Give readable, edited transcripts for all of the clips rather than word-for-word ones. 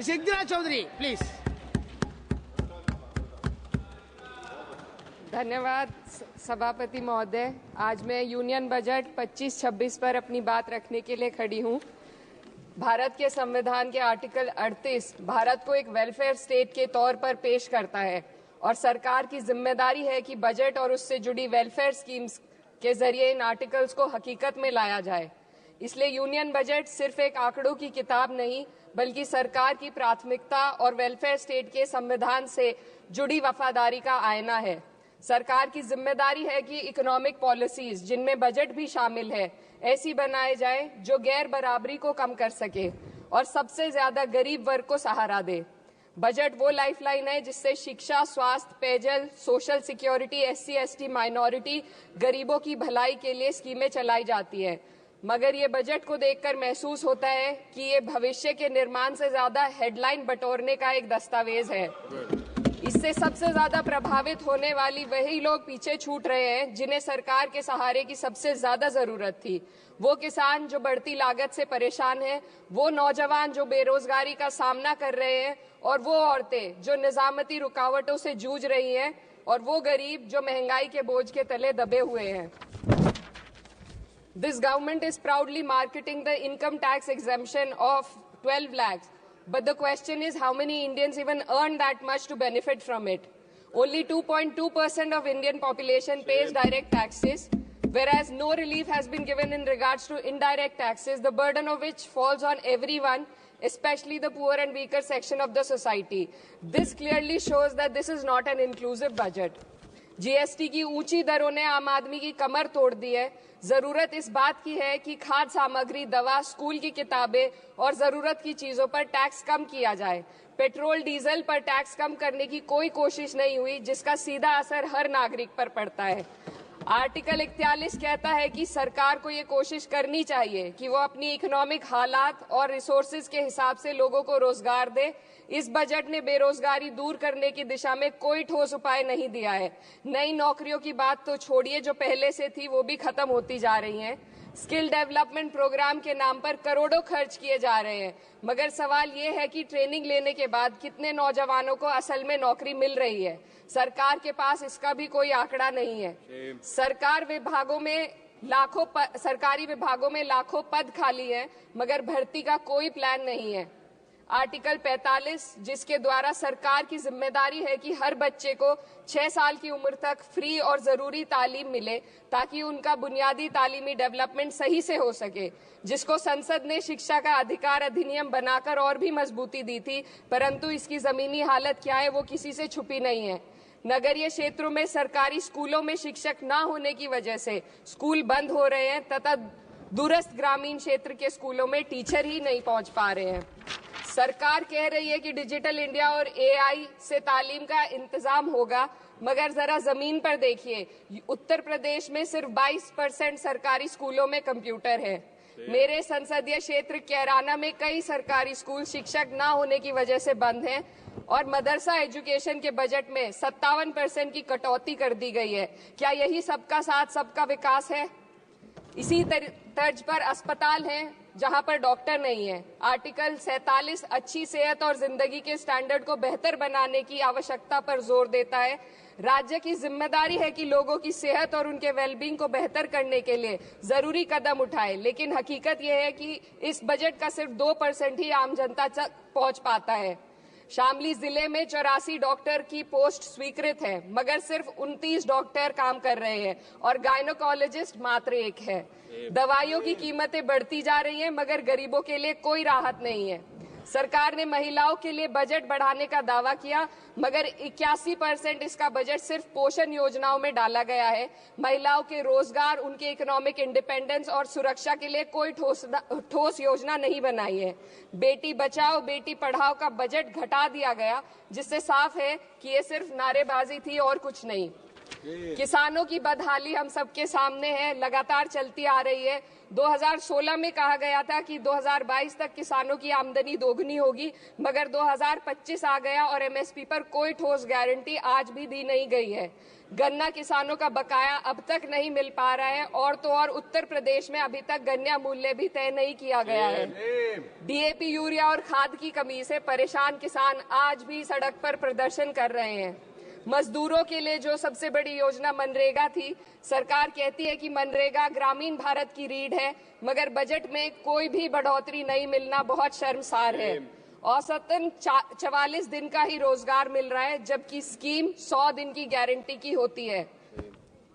Siddharaj Chaudhary please. धन्यवाद सभापति महोदय। आज मैं यूनियन बजट 25-26 पर अपनी बात रखने के लिए खड़ी हूँ। भारत के संविधान के आर्टिकल 38 भारत को एक वेलफेयर स्टेट के तौर पर पेश करता है और सरकार की जिम्मेदारी है कि बजट और उससे जुड़ी वेलफेयर स्कीम्स के जरिए इन आर्टिकल्स को हकीकत में लाया जाए। इसलिए यूनियन बजट सिर्फ एक आंकड़ों की किताब नहीं, बल्कि सरकार की प्राथमिकता और वेलफेयर स्टेट के संविधान से जुड़ी वफादारी का आईना है। सरकार की जिम्मेदारी है कि इकोनॉमिक पॉलिसीज, जिनमें बजट भी शामिल है, ऐसी बनाए जाए जो गैर बराबरी को कम कर सके और सबसे ज्यादा गरीब वर्ग को सहारा दे। बजट वो लाइफलाइन है जिससे शिक्षा, स्वास्थ्य, पेयजल, सोशल सिक्योरिटी, SC/ST माइनॉरिटी, गरीबों की भलाई के लिए स्कीमें चलाई जाती है। मगर ये बजट को देखकर महसूस होता है कि ये भविष्य के निर्माण से ज्यादा हेडलाइन बटोरने का एक दस्तावेज है। इससे सबसे ज्यादा प्रभावित होने वाली वही लोग पीछे छूट रहे हैं जिन्हें सरकार के सहारे की सबसे ज्यादा जरूरत थी। वो किसान जो बढ़ती लागत से परेशान हैं, वो नौजवान जो बेरोजगारी का सामना कर रहे हैं, और वो औरतें जो निजामती रुकावटों से जूझ रही हैं, और वो गरीब जो महंगाई के बोझ के तले दबे हुए हैं। This government is proudly marketing the income tax exemption of 12 lakhs. But the question is, how many Indians even earn that much to benefit from it? Only 2.2% of Indian population pays direct taxes, whereas no relief has been given in regards to indirect taxes, the burden of which falls on everyone, especially the poor and weaker section of the society. This clearly shows that this is not an inclusive budget. GST की ऊंची दरों ने आम आदमी की कमर तोड़ दी है। जरूरत इस बात की है कि खाद्य सामग्री, दवा, स्कूल की किताबें और जरूरत की चीजों पर टैक्स कम किया जाए। पेट्रोल, डीजल पर टैक्स कम करने की कोई कोशिश नहीं हुई, जिसका सीधा असर हर नागरिक पर पड़ता है। आर्टिकल 41 कहता है कि सरकार को ये कोशिश करनी चाहिए कि वो अपनी इकोनॉमिक हालात और रिसोर्सेज के हिसाब से लोगों को रोजगार दे। इस बजट ने बेरोजगारी दूर करने की दिशा में कोई ठोस उपाय नहीं दिया है। नई नौकरियों की बात तो छोड़िए, जो पहले से थी वो भी खत्म होती जा रही हैं। स्किल डेवलपमेंट प्रोग्राम के नाम पर करोड़ों खर्च किए जा रहे हैं, मगर सवाल ये है कि ट्रेनिंग लेने के बाद कितने नौजवानों को असल में नौकरी मिल रही है। सरकार के पास इसका भी कोई आंकड़ा नहीं है। सरकारी विभागों में लाखों पद खाली हैं, मगर भर्ती का कोई प्लान नहीं है। आर्टिकल 45, जिसके द्वारा सरकार की जिम्मेदारी है कि हर बच्चे को 6 साल की उम्र तक फ्री और जरूरी तालीम मिले ताकि उनका बुनियादी तालीमी डेवलपमेंट सही से हो सके, जिसको संसद ने शिक्षा का अधिकार अधिनियम बनाकर और भी मजबूती दी थी, परंतु इसकी जमीनी हालत क्या है वो किसी से छुपी नहीं है। नगरीय क्षेत्रों में सरकारी स्कूलों में शिक्षक न होने की वजह से स्कूल बंद हो रहे हैं तथा दूरस्थ ग्रामीण क्षेत्र के स्कूलों में टीचर ही नहीं पहुंच पा रहे हैं। सरकार कह रही है कि डिजिटल इंडिया और AI से तालीम का इंतजाम होगा, मगर जरा जमीन पर देखिए, उत्तर प्रदेश में सिर्फ 22% सरकारी स्कूलों में कंप्यूटर है। मेरे संसदीय क्षेत्र कैराना में कई सरकारी स्कूल शिक्षक न होने की वजह से बंद हैं और मदरसा एजुकेशन के बजट में 57% की कटौती कर दी गई है। क्या यही सबका साथ सबका विकास है? इसी तर्ज पर अस्पताल हैं जहां पर डॉक्टर नहीं है। आर्टिकल 47 अच्छी सेहत और जिंदगी के स्टैंडर्ड को बेहतर बनाने की आवश्यकता पर जोर देता है। राज्य की जिम्मेदारी है कि लोगों की सेहत और उनके वेलबींग को बेहतर करने के लिए जरूरी कदम उठाए, लेकिन हकीकत यह है कि इस बजट का सिर्फ 2% ही आम जनता तक पहुंच पाता है। शामली जिले में 84 डॉक्टर की पोस्ट स्वीकृत है, मगर सिर्फ 29 डॉक्टर काम कर रहे हैं और गायनोकोलॉजिस्ट मात्र 1 है। दवाइयों की कीमतें बढ़ती जा रही हैं, मगर गरीबों के लिए कोई राहत नहीं है। सरकार ने महिलाओं के लिए बजट बढ़ाने का दावा किया, मगर 81% इसका बजट सिर्फ पोषण योजनाओं में डाला गया है। महिलाओं के रोजगार, उनके इकोनॉमिक इंडिपेंडेंस और सुरक्षा के लिए कोई ठोस योजना नहीं बनाई है। बेटी बचाओ बेटी पढ़ाओ का बजट घटा दिया गया, जिससे साफ है कि ये सिर्फ नारेबाजी थी और कुछ नहीं। किसानों की बदहाली हम सबके सामने है, लगातार चलती आ रही है। 2016 में कहा गया था कि 2022 तक किसानों की आमदनी दोगुनी होगी, मगर 2025 आ गया और एमएसपी पर कोई ठोस गारंटी आज भी दी नहीं गई है। गन्ना किसानों का बकाया अब तक नहीं मिल पा रहा है और तो और उत्तर प्रदेश में अभी तक गन्ना मूल्य भी तय नहीं किया गया है। डीएपी, यूरिया और खाद की कमी से परेशान किसान आज भी सड़क पर प्रदर्शन कर रहे हैं। मजदूरों के लिए जो सबसे बड़ी योजना मनरेगा थी, सरकार कहती है कि मनरेगा ग्रामीण भारत की रीढ़ है, मगर बजट में कोई भी बढ़ोतरी नहीं मिलना बहुत शर्मसार है। औसतन 44 दिन का ही रोजगार मिल रहा है, जबकि स्कीम 100 दिन की गारंटी की होती है।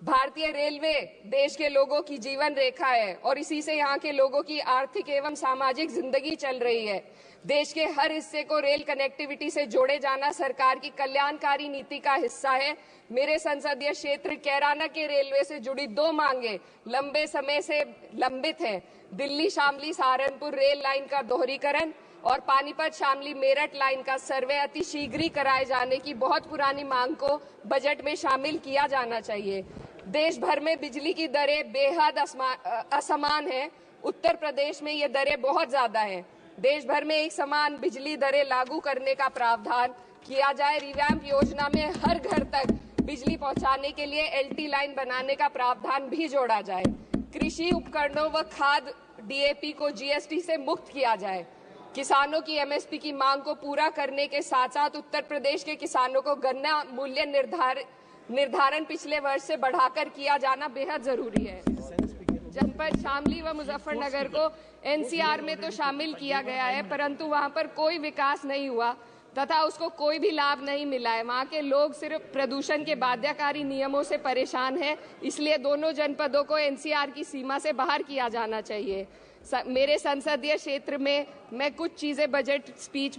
भारतीय रेलवे देश के लोगों की जीवन रेखा है और इसी से यहाँ के लोगों की आर्थिक एवं सामाजिक जिंदगी चल रही है। देश के हर हिस्से को रेल कनेक्टिविटी से जोड़े जाना सरकार की कल्याणकारी नीति का हिस्सा है। मेरे संसदीय क्षेत्र कैराना के रेलवे से जुड़ी 2 मांगे लंबे समय से लंबित हैं। दिल्ली शामली सहारनपुर रेल लाइन का दोहरीकरण और पानीपत शामली मेरठ लाइन का सर्वे अति शीघ्र ही कराए जाने की बहुत पुरानी मांग को बजट में शामिल किया जाना चाहिए। देश भर में बिजली की दरें बेहद असमान है। उत्तर प्रदेश में ये दरें बहुत ज्यादा हैं। देश भर में एक समान बिजली दरें लागू करने का प्रावधान किया जाए। रिवैम्प योजना में हर घर तक बिजली पहुंचाने के लिए एलटी लाइन बनाने का प्रावधान भी जोड़ा जाए। कृषि उपकरणों व खाद डीएपी को जीएसटी से मुक्त किया जाए। किसानों की एमएसपी की मांग को पूरा करने के साथ साथ उत्तर प्रदेश के किसानों को गन्ना मूल्य निर्धारण पिछले वर्ष से बढ़ाकर किया जाना बेहद जरूरी है। जनपद शामली व मुजफ्फरनगर को एनसीआर में तो शामिल किया गया है, परंतु वहां पर कोई विकास नहीं हुआ तथा उसको कोई भी लाभ नहीं मिला है। वहां के लोग सिर्फ प्रदूषण के बाध्यकारी नियमों से परेशान हैं, इसलिए दोनों जनपदों को एनसीआर की सीमा से बाहर किया जाना चाहिए। मेरे संसदीय क्षेत्र में मैं कुछ चीजें बजट स्पीच